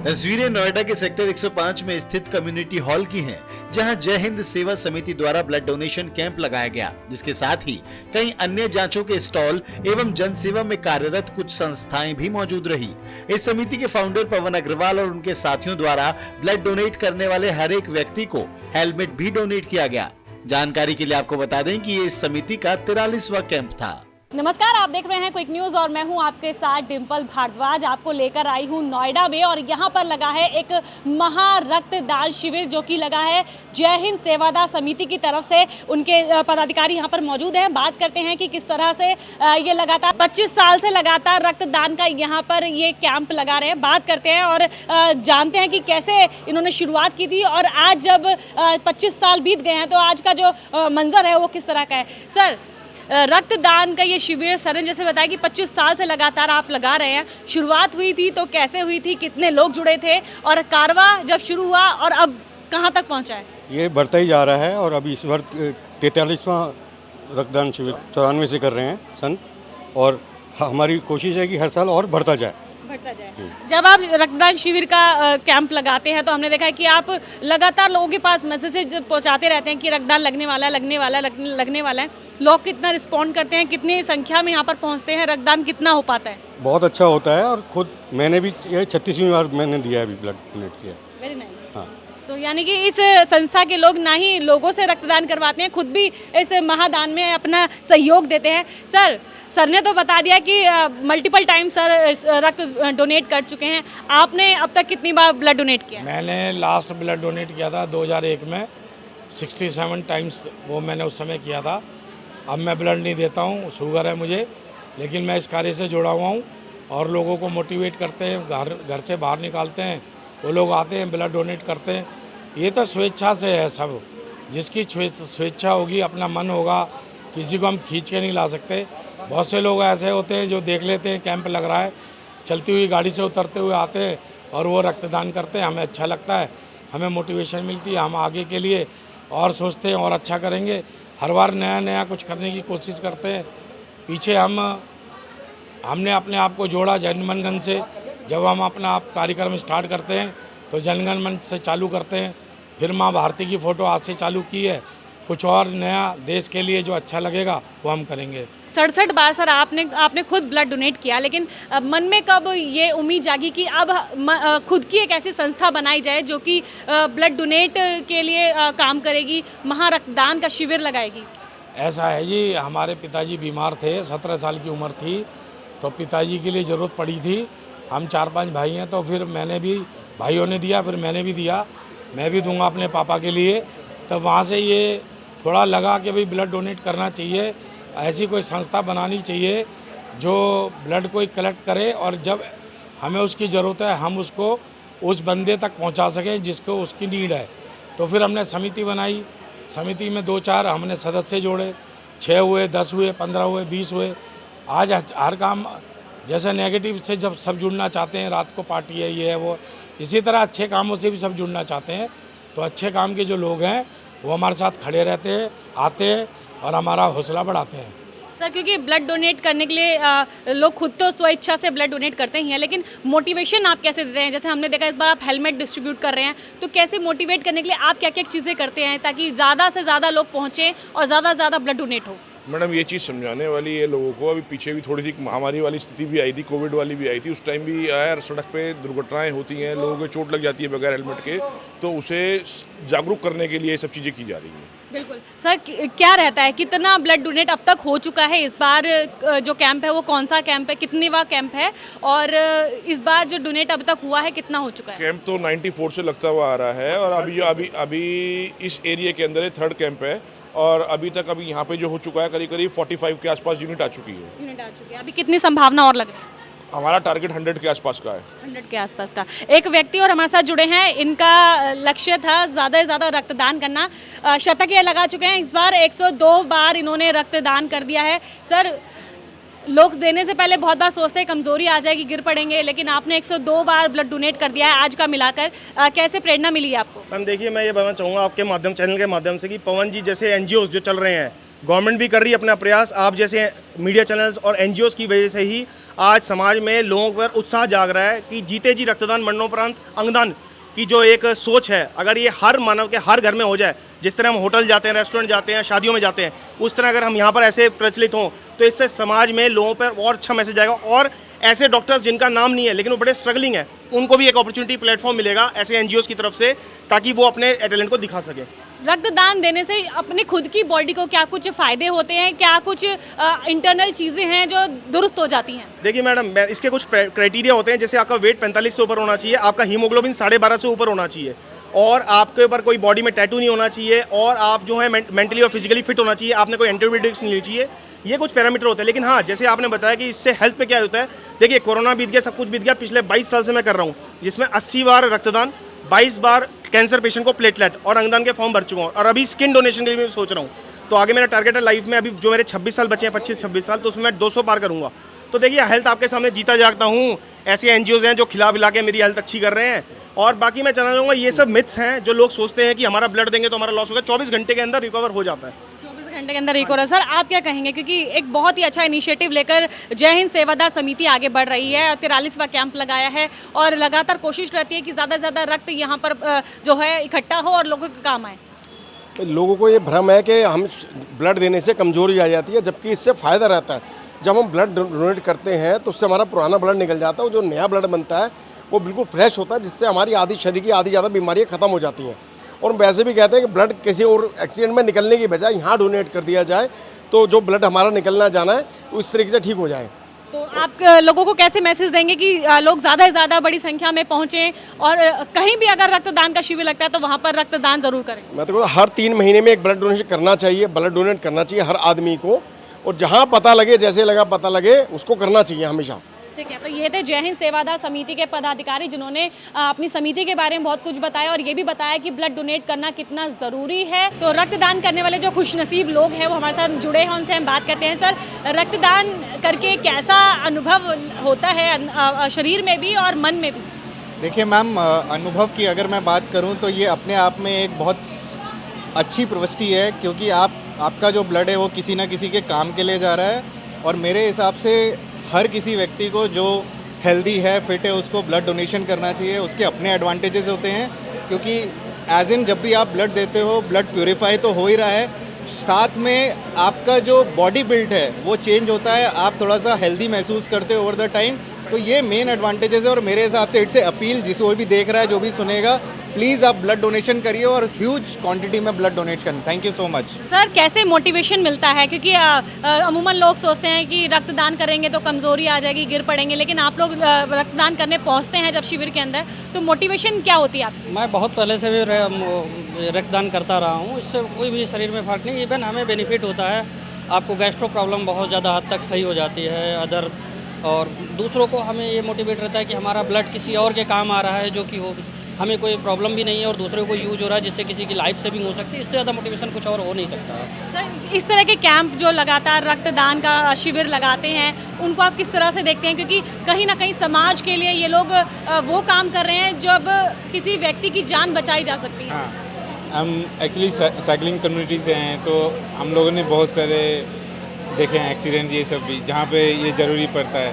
तस्वीरें नोएडा के सेक्टर 105 में स्थित कम्युनिटी हॉल की हैं, जहां जय हिंद सेवा समिति द्वारा ब्लड डोनेशन कैंप लगाया गया, जिसके साथ ही कई अन्य जांचों के स्टॉल एवं जन सेवा में कार्यरत कुछ संस्थाएं भी मौजूद रही। इस समिति के फाउंडर पवन अग्रवाल और उनके साथियों द्वारा ब्लड डोनेट करने वाले हर एक व्यक्ति को हेलमेट भी डोनेट किया गया। जानकारी के लिए आपको बता दें कि ये इस समिति का 43वां कैंप था। नमस्कार, आप देख रहे हैं क्विक न्यूज और मैं हूं आपके साथ डिम्पल भारद्वाज। आपको लेकर आई हूं नोएडा में और यहां पर लगा है एक महा रक्तदान शिविर जो कि लगा है जय हिंद सेवादार समिति की तरफ से। उनके पदाधिकारी यहां पर मौजूद हैं। बात करते हैं कि किस तरह से ये लगातार 25 साल से लगातार रक्तदान का यहां पर ये कैंप लगा रहे हैं। बात करते हैं और जानते हैं कि कैसे इन्होंने शुरुआत की थी और आज जब 25 साल बीत गए हैं तो आज का जो मंजर है वो किस तरह का है। सर, रक्तदान का ये शिविर सर ने जैसे बताया कि 25 साल से लगातार आप लगा रहे हैं। शुरुआत हुई थी तो कैसे हुई थी, कितने लोग जुड़े थे और कारवा जब शुरू हुआ और अब कहां तक पहुंचा है? ये बढ़ता ही जा रहा है और अभी इस बार 43वां रक्तदान शिविर 94 से कर रहे हैं सन, और हमारी कोशिश है कि हर साल और बढ़ता जाए। जब आप रक्तदान शिविर का कैंप लगाते हैं तो हमने देखा है कि आप लगातार लोगों के पास मैसेज पहुंचाते रहते हैं कि रक्तदान लगने वाला है। लोग कितना रिस्पॉन्ड करते हैं, कितनी संख्या में यहाँ पर पहुँचते हैं, रक्तदान कितना हो पाता है? बहुत अच्छा होता है और खुद मैंने भी 36वीं बार मैंने दिया है, अभी ब्लड डोनेट किया। Very nice. हाँ, तो यानी कि इस संस्था के लोग ना ही लोगों से रक्तदान करवाते हैं, खुद भी इस महादान में अपना सहयोग देते हैं। सर ने तो बता दिया कि मल्टीपल टाइम सर रक्त डोनेट कर चुके हैं। आपने अब तक कितनी बार ब्लड डोनेट किया? मैंने लास्ट ब्लड डोनेट किया था 2001 में 67 टाइम्स, वो मैंने उस समय किया था। अब मैं ब्लड नहीं देता हूँ, शुगर है मुझे, लेकिन मैं इस कार्य से जुड़ा हुआ हूँ और लोगों को मोटिवेट करते हैं, घर से बाहर निकालते हैं, वो लोग आते हैं ब्लड डोनेट करते हैं। ये तो स्वेच्छा से है सब, जिसकी स्वेच्छा होगी, अपना मन होगा, किसी को हम खींच के नहीं ला सकते। बहुत से लोग ऐसे होते हैं जो देख लेते हैं कैंप लग रहा है, चलती हुई गाड़ी से उतरते हुए आते हैं और वो रक्तदान करते हैं। हमें अच्छा लगता है, हमें मोटिवेशन मिलती है, हम आगे के लिए और सोचते हैं और अच्छा करेंगे। हर बार नया नया कुछ करने की कोशिश करते हैं। पीछे हमने अपने आप को जोड़ा जनगण मन से। जब हम अपना आप कार्यक्रम स्टार्ट करते हैं तो जनगण मन से चालू करते हैं, फिर माँ भारती की फ़ोटो आज से चालू की है। कुछ और नया देश के लिए जो अच्छा लगेगा वो हम करेंगे। 67 बार सर आपने खुद ब्लड डोनेट किया, लेकिन मन में कब ये उम्मीद जागी कि अब खुद की एक ऐसी संस्था बनाई जाए जो कि ब्लड डोनेट के लिए काम करेगी, महारक्तदान का शिविर लगाएगी? ऐसा है जी, हमारे पिताजी बीमार थे, 17 साल की उम्र थी, तो पिताजी के लिए ज़रूरत पड़ी थी। हम 4-5 भाई हैं, तो फिर मैंने भी, भाइयों ने दिया, फिर मैंने भी दिया, मैं भी दूंगा अपने पापा के लिए। तो वहाँ से ये थोड़ा लगा कि भाई ब्लड डोनेट करना चाहिए, ऐसी कोई संस्था बनानी चाहिए जो ब्लड को कलेक्ट करे और जब हमें उसकी ज़रूरत है हम उसको उस बंदे तक पहुंचा सकें जिसको उसकी नीड है। तो फिर हमने समिति बनाई, समिति में 2-4 हमने सदस्य जोड़े, 6 हुए, 10 हुए, 15 हुए, 20 हुए। आज हर काम, जैसे नेगेटिव से जब सब जुड़ना चाहते हैं, रात को पार्टी है, ये है वो, इसी तरह अच्छे कामों से भी सब जुड़ना चाहते हैं। तो अच्छे काम के जो लोग हैं वो हमारे साथ खड़े रहते हैं, आते हैं और हमारा हौसला बढ़ाते हैं। सर, क्योंकि ब्लड डोनेट करने के लिए लोग खुद तो स्वेच्छा से ब्लड डोनेट करते ही हैं, लेकिन मोटिवेशन आप कैसे देते हैं? जैसे हमने देखा इस बार आप हेलमेट डिस्ट्रीब्यूट कर रहे हैं, तो कैसे मोटिवेट करने के लिए आप क्या क्या चीज़ें करते हैं ताकि ज़्यादा से ज़्यादा लोग पहुँचें और ज़्यादा से ज़्यादा ब्लड डोनेट हो? मैडम, ये चीज़ समझाने वाली है लोगों को। अभी पीछे भी थोड़ी सी महामारी वाली स्थिति भी आई थी, कोविड वाली भी आई थी, उस टाइम भी यार सड़क पे दुर्घटनाएं होती हैं, लोगों को चोट लग जाती है बगैर हेलमेट के, तो उसे जागरूक करने के लिए ये सब चीज़ें की जा रही हैं। बिल्कुल सर, क्या रहता है, कितना ब्लड डोनेट अब तक हो चुका है? इस बार जो कैंप है वो कौन सा कैंप है, कितनीवां कैंप है, और इस बार जो डोनेट अब तक हुआ है कितना हो चुका है? कैंप तो 94 से लगता हुआ आ रहा है और अभी इस एरिया के अंदर 3rd कैंप है और अभी तक यहाँ पे जो हो चुका है करीब 45 के आसपास यूनिट आ चुकी है। अभी कितनी संभावना और लग रही है? हमारा टारगेट 100 के आसपास का है। 100 के आसपास का। एक व्यक्ति और हमारे साथ जुड़े हैं, इनका लक्ष्य था ज़्यादा से ज़्यादा रक्तदान करना। शतक ये लगा चुके हैं, इस बार 102 बार इन्होंने रक्तदान कर दिया है। सर, लोग देने से पहले बहुत बार सोचते हैं कमजोरी आ जाएगी, गिर पड़ेंगे, लेकिन आपने 102 बार ब्लड डोनेट कर दिया है आज का मिलाकर। कैसे प्रेरणा मिली है आपको? मैम देखिए, मैं ये बताना चाहूँगा आपके माध्यम चैनल के माध्यम से कि पवन जी जैसे एनजीओज जो चल रहे हैं, गवर्नमेंट भी कर रही है अपना प्रयास, आप जैसे मीडिया चैनल्स और एनजीओज की वजह से ही आज समाज में लोगों पर उत्साह जाग रहा है कि जीते जी रक्तदान मरणोपरांत अंगदान की जो एक सोच है, अगर ये हर मानव के हर घर में हो जाए, जिस तरह हम होटल जाते हैं, रेस्टोरेंट जाते हैं, शादियों में जाते हैं, उस तरह अगर हम यहाँ पर ऐसे प्रचलित हों तो इससे समाज में लोगों पर और अच्छा मैसेज आएगा। और ऐसे डॉक्टर्स जिनका नाम नहीं है लेकिन वो बड़े स्ट्रगलिंग है, उनको भी एक अपॉर्चुनिटी प्लेटफॉर्म मिलेगा ऐसे एनजीओज की तरफ से, ताकि वो अपने टैलेंट को दिखा सके। रक्तदान देने से अपने खुद की बॉडी को क्या कुछ फ़ायदे होते हैं? क्या कुछ इंटरनल चीज़ें हैं जो दुरुस्त हो जाती हैं? देखिए मैडम, इसके कुछ क्राइटेरिया होते हैं, जैसे आपका वेट 45 से ऊपर होना चाहिए, आपका हीमोग्लोबिन 12.5 से ऊपर होना चाहिए, और आपके ऊपर कोई बॉडी में टैटू नहीं होना चाहिए, और आप जो है मेंटली और फिजिकली फिट होना चाहिए, आपने कोई एंटीबायोटिक्स नहीं लेनी चाहिए। ये कुछ पैरामीटर होते हैं। लेकिन हाँ, जैसे आपने बताया कि इससे हेल्थ पे क्या होता है, देखिए कोरोना बीत गया, सब कुछ बीत गया, पिछले 22 साल से मैं कर रहा हूँ, जिसमें 80 बार रक्तदान, 22 बार कैंसर पेशेंट को प्लेटलेट और अंगदान के फॉर्म भर चुका हूँ, और अभी स्किन डोनेशन के लिए मैं सोच रहा हूँ। तो आगे मेरा टारगेट है लाइफ में, अभी जो मेरे 26 साल बचे हैं, 25-26 साल, तो उसमें मैं 200 पार करूँगा। तो देखिए, हेल्थ आपके सामने जीता जागता हूँ, ऐसे एनजीओज हैं जो खिला पिला के मेरी हेल्थ अच्छी कर रहे हैं। और बाकी मैं जानना चाहूँगा, ये सब मिथ्स हैं जो लोग सोचते हैं कि हमारा ब्लड देंगे तो हमारा लॉस होगा, 24 घंटे के अंदर रिकवर हो जाता है। 24 घंटे के अंदर एक और सर, आप क्या कहेंगे? क्योंकि एक बहुत ही अच्छा इनिशिएटिव लेकर जय हिंद सेवादार समिति आगे बढ़ रही है, 43वां कैंप लगाया है और लगातार कोशिश रहती है कि ज़्यादा से ज़्यादा रक्त यहाँ पर जो है इकट्ठा हो और लोगों के काम आए। लोगों को ये भ्रम है कि हम ब्लड देने से कमजोरी आ जाती है, जबकि इससे फ़ायदा रहता है। जब हम ब्लड डोनेट करते हैं तो उससे हमारा पुराना ब्लड निकल जाता है, वो जो नया ब्लड बनता है वो बिल्कुल फ्रेश होता है, जिससे हमारी आधी शरीर की आधी ज़्यादा बीमारियाँ ख़त्म हो जाती हैं। और वैसे भी कहते हैं कि ब्लड किसी और एक्सीडेंट में निकलने की बजाय यहाँ डोनेट कर दिया जाए तो जो ब्लड हमारा निकलना जाना है उस तरीके से ठीक हो जाए। तो आप लोगों को कैसे मैसेज देंगे कि लोग ज़्यादा से ज़्यादा बड़ी संख्या में पहुँचें और कहीं भी अगर रक्तदान का शिविर लगता है तो वहाँ पर रक्तदान ज़रूर करें? मैं तो कहता हूँ हर 3 महीने में एक ब्लड डोनेशन करना चाहिए, ब्लड डोनेट करना चाहिए हर आदमी को, और जहाँ पता लगे, जैसे लगा पता लगे, उसको करना चाहिए हमेशा। ठीक है, तो ये थे जय हिंद सेवादार समिति के पदाधिकारी जिन्होंने अपनी समिति के बारे में बहुत कुछ बताया और ये भी बताया कि ब्लड डोनेट करना कितना ज़रूरी है। तो रक्तदान करने वाले जो खुशनसीब लोग हैं वो हमारे साथ जुड़े हैं, उनसे हम बात करते हैं। सर, रक्तदान करके कैसा अनुभव होता है शरीर में भी और मन में भी? देखिए मैम, अनुभव की अगर मैं बात करूं तो ये अपने आप में एक बहुत अच्छी प्रविष्टि है, क्योंकि आपका जो ब्लड है वो किसी ना किसी के काम के लिए जा रहा है। और मेरे हिसाब से हर किसी व्यक्ति को जो हेल्दी है, फिट है, उसको ब्लड डोनेशन करना चाहिए। उसके अपने एडवांटेजेस होते हैं, क्योंकि एज इन जब भी आप ब्लड देते हो, ब्लड प्योरीफाई तो हो ही रहा है, साथ में आपका जो बॉडी बिल्ड है वो चेंज होता है, आप थोड़ा सा हेल्दी महसूस करते हो ओवर द टाइम। तो ये मेन एडवांटेजेस है और मेरे हिसाब से इट्स ए अपील, जिसको भी देख रहा है, जो भी सुनेगा, प्लीज़ आप ब्लड डोनेशन करिए और ह्यूज क्वांटिटी में ब्लड डोनेट करें। Thank you so much. Sir, कैसे मोटिवेशन मिलता है? क्योंकि अमूमन लोग सोचते हैं कि रक्तदान करेंगे तो कमज़ोरी आ जाएगी, गिर पड़ेंगे, लेकिन आप लोग रक्तदान करने पहुंचते हैं जब शिविर के अंदर, तो मोटिवेशन क्या होती है आपकी? मैं बहुत पहले से भी रक्तदान करता रहा हूँ, इससे कोई भी शरीर में फ़र्क नहीं, इवन हमें बेनिफिट होता है। आपको गैस्ट्रो प्रॉब्लम बहुत ज़्यादा हद तक सही हो जाती है अदर, और दूसरों को हमें ये मोटिवेट रहता है कि हमारा ब्लड किसी और के काम आ रहा है, जो कि हो हमें कोई प्रॉब्लम भी नहीं है और दूसरों को यूज हो रहा है, जिससे किसी की लाइफ सेविंग हो सकती है। इससे ज़्यादा मोटिवेशन कुछ और हो नहीं सकता। सर, इस तरह के कैंप जो लगातार रक्तदान का शिविर लगाते हैं, उनको आप किस तरह से देखते हैं? क्योंकि कहीं ना कहीं समाज के लिए ये लोग वो काम कर रहे हैं जब किसी व्यक्ति की जान बचाई जा सकती है। हाँ, हम एक्चुअली साइकिलिंग कम्युनिटी से हैं, तो हम लोगों ने बहुत सारे देखे हैं एक्सीडेंट, ये सब भी, जहाँ पे ये ज़रूरी पड़ता है।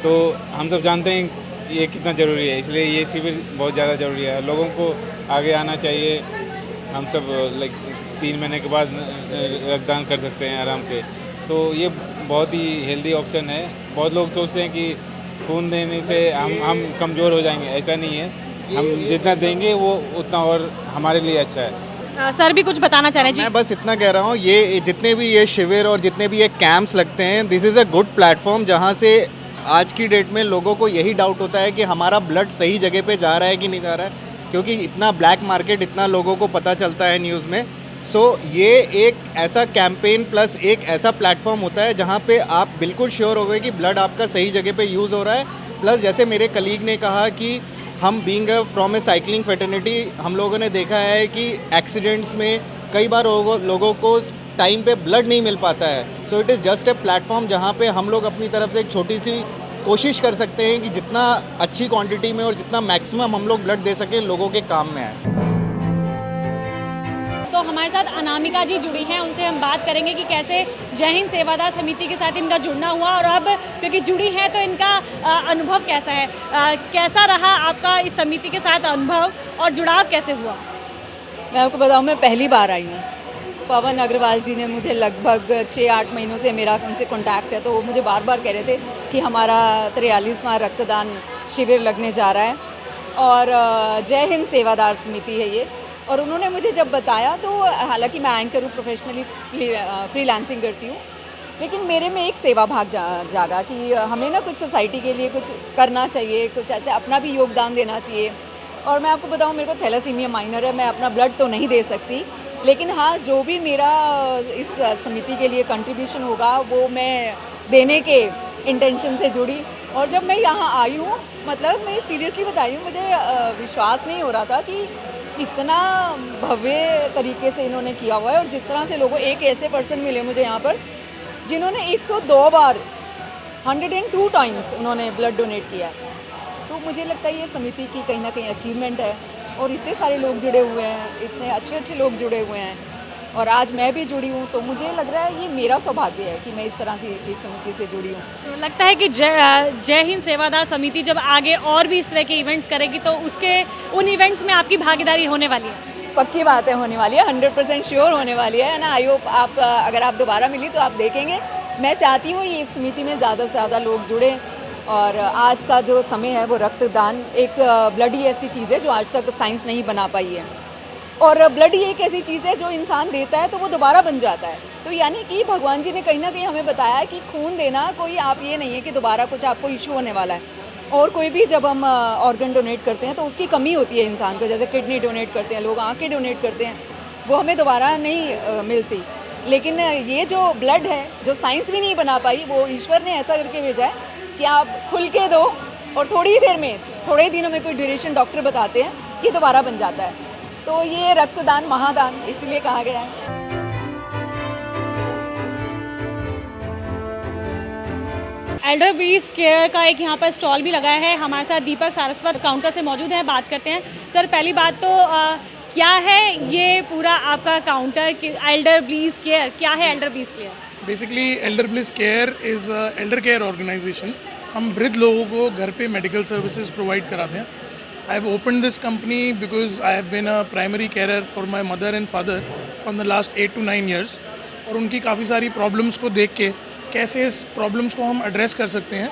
तो हम सब जानते हैं ये कितना ज़रूरी है, इसलिए ये शिविर बहुत ज़्यादा ज़रूरी है। लोगों को आगे आना चाहिए। हम सब 3 महीने के बाद रक्तदान कर सकते हैं आराम से, तो ये बहुत ही हेल्दी ऑप्शन है। बहुत लोग सोचते हैं कि खून देने से हम कमज़ोर हो जाएंगे, ऐसा नहीं है। हम जितना देंगे वो उतना और हमारे लिए अच्छा है। सर भी कुछ बताना चाह रहे हैं जी? मैं बस इतना कह रहा हूँ, ये जितने भी ये शिविर और जितने भी ये कैंप्स लगते हैं, this is a good platform, जहाँ से आज की डेट में लोगों को यही डाउट होता है कि हमारा ब्लड सही जगह पे जा रहा है कि नहीं जा रहा है, क्योंकि इतना ब्लैक मार्केट, इतना लोगों को पता चलता है न्यूज़ में। सो ये एक ऐसा कैंपेन प्लस एक ऐसा प्लेटफॉर्म होता है जहाँ पे आप बिल्कुल श्योर हो गए कि ब्लड आपका सही जगह पे यूज़ हो रहा है। प्लस जैसे मेरे कलीग ने कहा कि हम being from A cycling fraternity, हम लोगों ने देखा है कि एक्सीडेंट्स में कई बार लोगों को टाइम पे ब्लड नहीं मिल पाता है। So it is just a platform जहाँ पे हम लोग अपनी तरफ से एक छोटी सी कोशिश कर सकते हैं कि जितना अच्छी क्वांटिटी में और जितना मैक्सिमम हम लोग ब्लड दे सकें लोगों के काम में आए। तो हमारे साथ अनामिका जी जुड़ी हैं, उनसे हम बात करेंगे कि कैसे जय हिंद सेवादार समिति के साथ इनका जुड़ना हुआ और अब क्योंकि जुड़ी हैं तो इनका अनुभव कैसा है, कैसा रहा आपका इस समिति के साथ अनुभव और जुड़ाव कैसे हुआ? मैं आपको बताऊं, मैं पहली बार आई हूँ। पवन अग्रवाल जी ने मुझे लगभग 6-8 महीनों से मेरा उनसे कांटेक्ट है, तो वो मुझे बार बार कह रहे थे कि हमारा 43वां रक्तदान शिविर लगने जा रहा है और जय हिंद सेवादार समिति है ये। और उन्होंने मुझे जब बताया तो हालांकि मैं एंकर हूँ, प्रोफेशनली फ्रीलांसिंग करती हूँ, लेकिन मेरे में एक सेवा भाग जागा कि हमें ना कुछ सोसाइटी के लिए कुछ करना चाहिए, कुछ ऐसे अपना भी योगदान देना चाहिए। और मैं आपको बताऊँ, मेरे को थैलेसीमिया माइनर है, मैं अपना ब्लड तो नहीं दे सकती, लेकिन हाँ जो भी मेरा इस समिति के लिए कंट्रीब्यूशन होगा वो मैं देने के इंटेंशन से जुड़ी। और जब मैं यहाँ आई हूँ, मतलब मैं सीरियसली बता रही हूँ, मुझे विश्वास नहीं हो रहा था कि इतना भव्य तरीके से इन्होंने किया हुआ है। और जिस तरह से लोगों, एक ऐसे पर्सन मिले मुझे यहाँ पर जिन्होंने 102 बार 102 टाइम्स उन्होंने ब्लड डोनेट किया है। तो मुझे लगता है ये समिति की कहीं ना कहीं अचीवमेंट है और इतने सारे लोग जुड़े हुए हैं, इतने अच्छे अच्छे लोग जुड़े हुए हैं और आज मैं भी जुड़ी हूँ। तो मुझे लग रहा है ये मेरा सौभाग्य है कि मैं इस तरह से एक समिति से जुड़ी हूँ। तो लगता है कि जय हिंद सेवादार समिति जब आगे और भी इस तरह के इवेंट्स करेगी तो उसके उन इवेंट्स में आपकी भागीदारी होने वाली है? पक्की बात है, होने वाली है, 100% श्योर होने वाली है ना। आई होप आप अगर आप दोबारा मिली तो आप देखेंगे। मैं चाहती हूँ ये समिति में ज़्यादा से ज़्यादा लोग जुड़े और आज का जो समय है वो रक्तदान एक ब्लड ही ऐसी चीज़ है जो आज तक साइंस नहीं बना पाई है और ब्लड ही एक ऐसी चीज़ है जो इंसान देता है तो वो दोबारा बन जाता है। तो यानी कि भगवान जी ने कहीं ना कहीं हमें बताया कि खून देना कोई आप ये नहीं है कि दोबारा कुछ आपको इशू होने वाला है। और कोई भी जब हम ऑर्गन डोनेट करते हैं तो उसकी कमी होती है इंसान को, जैसे किडनी डोनेट करते हैं लोग, आँखें डोनेट करते हैं, वो हमें दोबारा नहीं मिलती। लेकिन ये जो ब्लड है जो साइंस भी नहीं बना पाई, वो ईश्वर ने ऐसा करके भेजा है कि आप खुल के दो और थोड़ी ही देर में, थोड़े ही दिनों में, कोई ड्यूरेशन डॉक्टर बताते हैं कि दोबारा बन जाता है। तो ये रक्तदान महादान इसलिए कहा गया है। एल्डर ब्रीज केयर का एक यहाँ पर स्टॉल भी लगाया है। हमारे साथ दीपक सारस्वत काउंटर से मौजूद हैं, बात करते हैं। सर पहली बात तो क्या है ये पूरा आपका काउंटर, एल्डर ब्रीज केयर क्या है? Elder breeze care basically elder bliss care is elder care organisation. हम वृद्ध लोगों को घर पे मेडिकल सर्विसेज प्रोवाइड कराते हैं। I have opened this company because I have been a primary carer for my mother and father from the last 8 to 9 years और उनकी काफ़ी सारी प्रॉब्लम्स को देख के कैसे इस प्रॉब्लम्स को हम एड्रेस कर सकते हैं,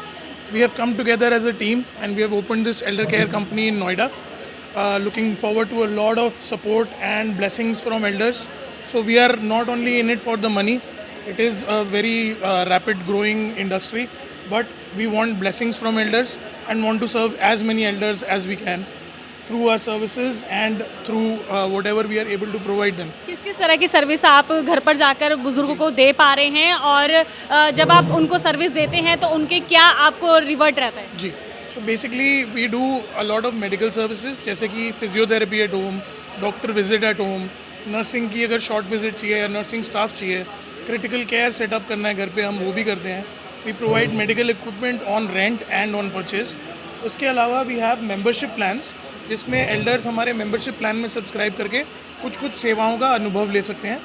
we have come together as a team and we have opened this elder care company in Noida, looking forward to a lot of support and blessings from elders. So we are not only in it for the money, it is a very rapid growing industry, but we want blessings from elders and want to serve as many elders as we can through our services and through whatever we are able to provide them. किस किस तरह की service आप घर पर जाकर बुजुर्गों को दे पा रहे हैं और जब आप उनको सर्विस देते हैं तो उनके क्या आपको रिवर्ट रहता है? जी, so basically we do a lot of medical services जैसे कि physiotherapy at home, doctor visit at home, nursing की अगर शॉर्ट विजिट चाहिए या नर्सिंग स्टाफ चाहिए, क्रिटिकल केयर सेटअप करना है घर पे, हम वो भी करते हैं। We provide medical equipment on rent and on purchase. उसके अलावा वी हैव मेंबरशिप प्लान्स जिसमें एल्डर्स हमारे मेंबरशिप प्लान में सब्सक्राइब करके कुछ कुछ सेवाओं का अनुभव ले सकते हैं।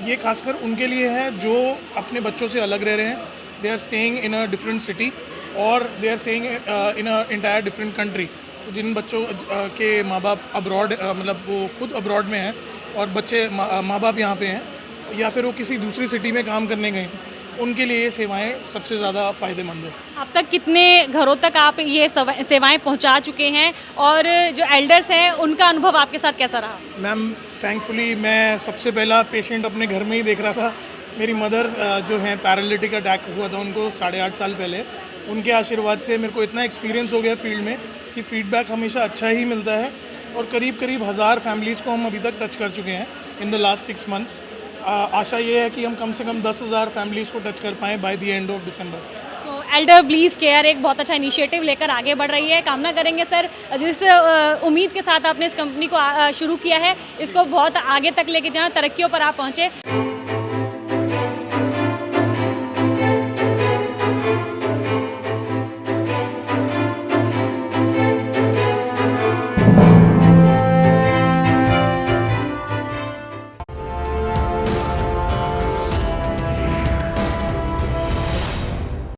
ये खासकर उनके लिए है जो अपने बच्चों से अलग रह रहे हैं, they are staying in a different city और they are staying in a entire different country. जिन बच्चों के माँ बाप अब्रॉड, मतलब वो खुद अब्रॉड में हैं और बच्चे माँ बाप यहाँ पे हैं या फिर वो किसी दूसरी सिटी में काम करने गए हैं, उनके लिए ये सेवाएं सबसे ज़्यादा फ़ायदेमंद है। अब तक कितने घरों तक आप ये सेवाएं पहुंचा चुके हैं और जो एल्डर्स हैं उनका अनुभव आपके साथ कैसा रहा? मैम थैंकफुली मैं सबसे पहला पेशेंट अपने घर में ही देख रहा था। मेरी मदर जो हैं पैरालिटिक अटैक हुआ था उनको 8.5 साल पहले, उनके आशीर्वाद से मेरे को इतना एक्सपीरियंस हो गया फील्ड में कि फ़ीडबैक हमेशा अच्छा ही मिलता है और करीब 1000 फैमिलीज़ को हम अभी तक टच कर चुके हैं इन द लास्ट 6 months। आशा ये है कि हम कम से कम 10,000 फैमिलीज़ को टच कर पाएँ by the end of December. तो एल्डर ब्लीज केयर एक बहुत अच्छा इनिशिएटिव लेकर आगे बढ़ रही है। कामना करेंगे सर जिस उम्मीद के साथ आपने इस कंपनी को शुरू किया है इसको बहुत आगे तक लेके जाएं, तरक्कियों पर आप पहुँचे।